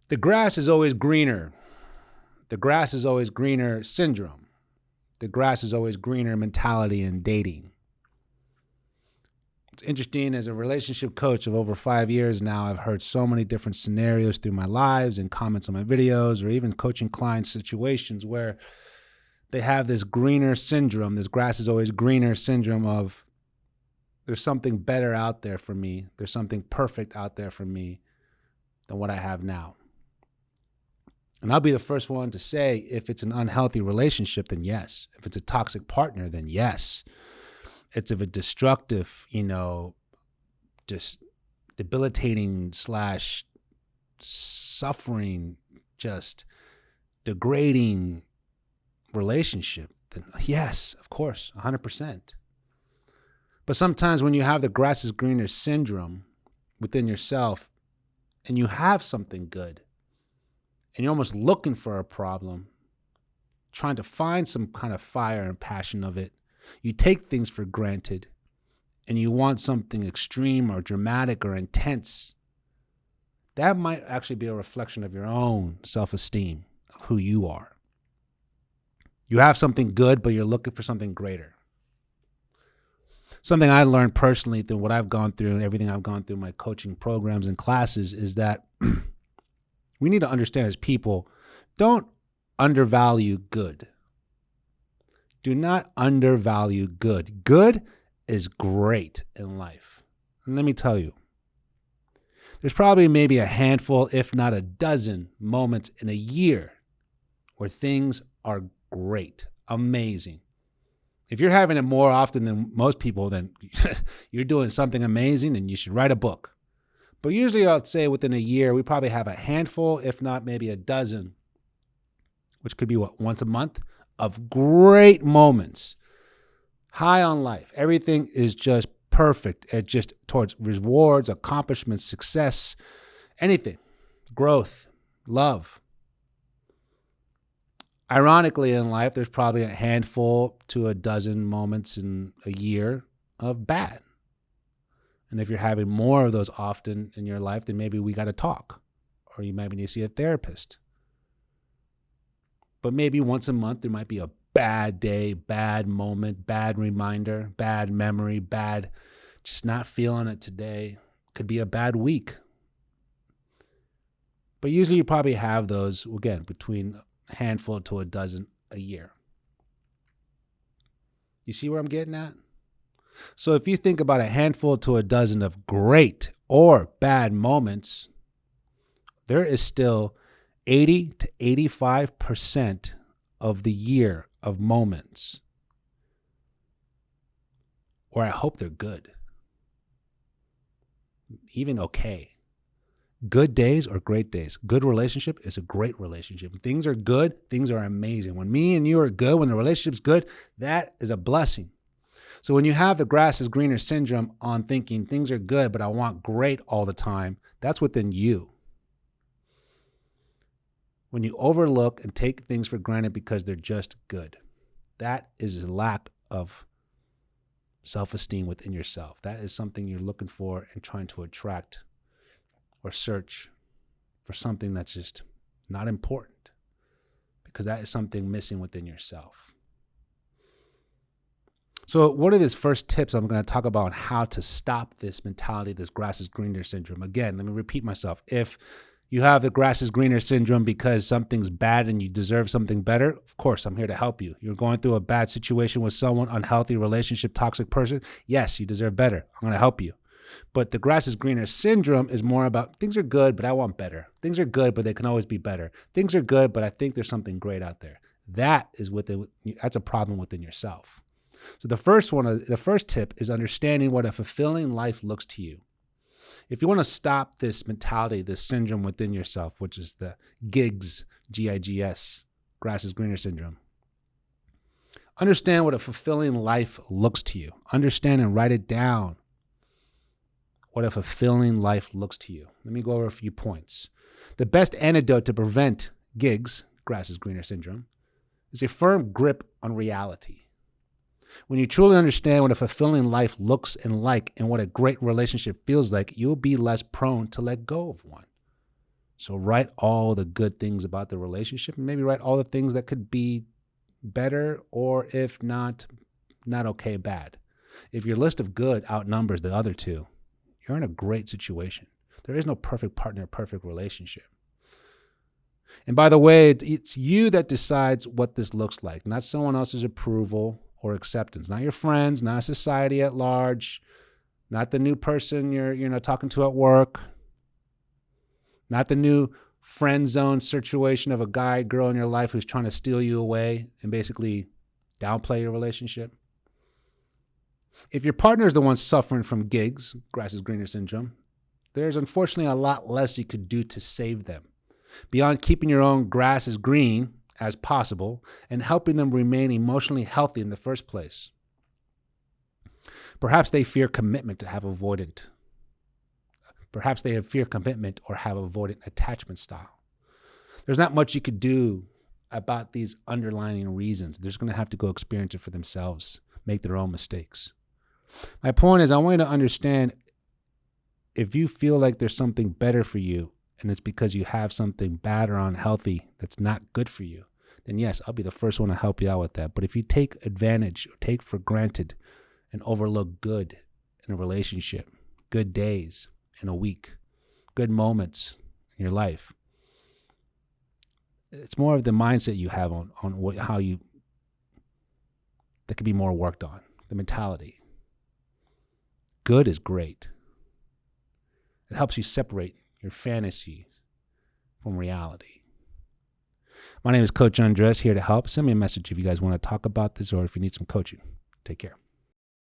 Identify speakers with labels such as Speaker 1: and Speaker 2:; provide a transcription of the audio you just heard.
Speaker 1: The grass is always greener. The grass is always greener syndrome. The grass is always greener mentality in dating. It's interesting, as a relationship coach of over 5 years now, I've heard so many different scenarios through my lives and comments on my videos, or even coaching client situations where they have this greener syndrome, this grass is always greener syndrome of there's something better out there for me. There's something perfect out there for me than what I have now. And I'll be the first one to say, if it's an unhealthy relationship, then yes. If it's a toxic partner, then yes. It's of a destructive, just debilitating / suffering, just degrading relationship, then yes, of course, 100%. But sometimes when you have the grass is greener syndrome within yourself and you have something good and you're almost looking for a problem, trying to find some kind of fire and passion of it, you take things for granted and you want something extreme or dramatic or intense, that might actually be a reflection of your own self-esteem, of who you are. You have something good, but you're looking for something greater. Something I learned personally through what I've gone through and everything I've gone through in my coaching programs and classes is that we need to understand as people, don't undervalue good. Do not undervalue good. Good is great in life. And let me tell you, there's probably maybe a handful, if not a dozen moments in a year where things are great, amazing. If you're having it more often than most people, then you're doing something amazing and you should write a book. But usually I'd say within a year, we probably have a handful, if not maybe a dozen, which could be once a month, of great moments. High on life. Everything is just perfect. It just towards rewards, accomplishments, success, anything, growth, love. Ironically, in life, there's probably a handful to a dozen moments in a year of bad. And if you're having more of those often in your life, then maybe we got to talk, or you maybe need to see a therapist. But maybe once a month, there might be a bad day, bad moment, bad reminder, bad memory, bad, just not feeling it today. Could be a bad week. But usually you probably have those, again, between a handful to a dozen a year. You see where I'm getting at? So if you think about a handful to a dozen of great or bad moments, there is still 80 to 85% of the year of moments where I hope they're good, even okay. Good days or great days. Good relationship is a great relationship. When things are good, things are amazing. When me and you are good, when the relationship's good, that is a blessing. So when you have the grass is greener syndrome on thinking things are good, but I want great all the time, that's within you. When you overlook and take things for granted because they're just good, that is a lack of self-esteem within yourself. That is something you're looking for and trying to attract or search for something that's just not important, because that is something missing within yourself. So what are these first tips I'm going to talk about on how to stop this mentality, this grass is greener syndrome? Again, let me repeat myself. If you have the grass is greener syndrome because something's bad and you deserve something better, of course, I'm here to help you. You're going through a bad situation with someone, unhealthy relationship, toxic person. Yes, you deserve better. I'm going to help you. But the grass is greener syndrome is more about things are good, but I want better. Things are good, but they can always be better. Things are good, but I think there's something great out there. That's a problem within yourself. So the first tip is understanding what a fulfilling life looks to you. If you want to stop this mentality, this syndrome within yourself, which is the GIGS, G-I-G-S, grass is greener syndrome, understand what a fulfilling life looks to you. Understand and write it down. What a fulfilling life looks to you. Let me go over a few points. The best antidote to prevent GIGS, grass is greener syndrome, is a firm grip on reality. When you truly understand what a fulfilling life looks and like and what a great relationship feels like, you'll be less prone to let go of one. So write all the good things about the relationship, and maybe write all the things that could be better, or if not okay, bad. If your list of good outnumbers the other two, you're in a great situation. There is no perfect partner, perfect relationship. And by the way, it's you that decides what this looks like, not someone else's approval or acceptance, not your friends, not society at large, not the new person you're talking to at work, not the new friend zone situation of a guy, girl in your life who's trying to steal you away and basically downplay your relationship. If your partner is the one suffering from gigs, grass is greener syndrome, there's unfortunately a lot less you could do to save them, beyond keeping your own grass as green as possible and helping them remain emotionally healthy in the first place. Perhaps they fear commitment to have avoidant. Perhaps they fear commitment or have avoidant attachment style. There's not much you could do about these underlying reasons. They're just going to have to go experience it for themselves, make their own mistakes. My point is, I want you to understand, if you feel like there's something better for you and it's because you have something bad or unhealthy that's not good for you, then yes, I'll be the first one to help you out with that. But if you take advantage or take for granted and overlook good in a relationship, good days in a week, good moments in your life, it's more of the mindset you have on how you, that could be more worked on, the mentality. Good is great. It helps you separate your fantasy from reality. My name is Coach Andres, here to help. Send me a message if you guys want to talk about this or if you need some coaching. Take care.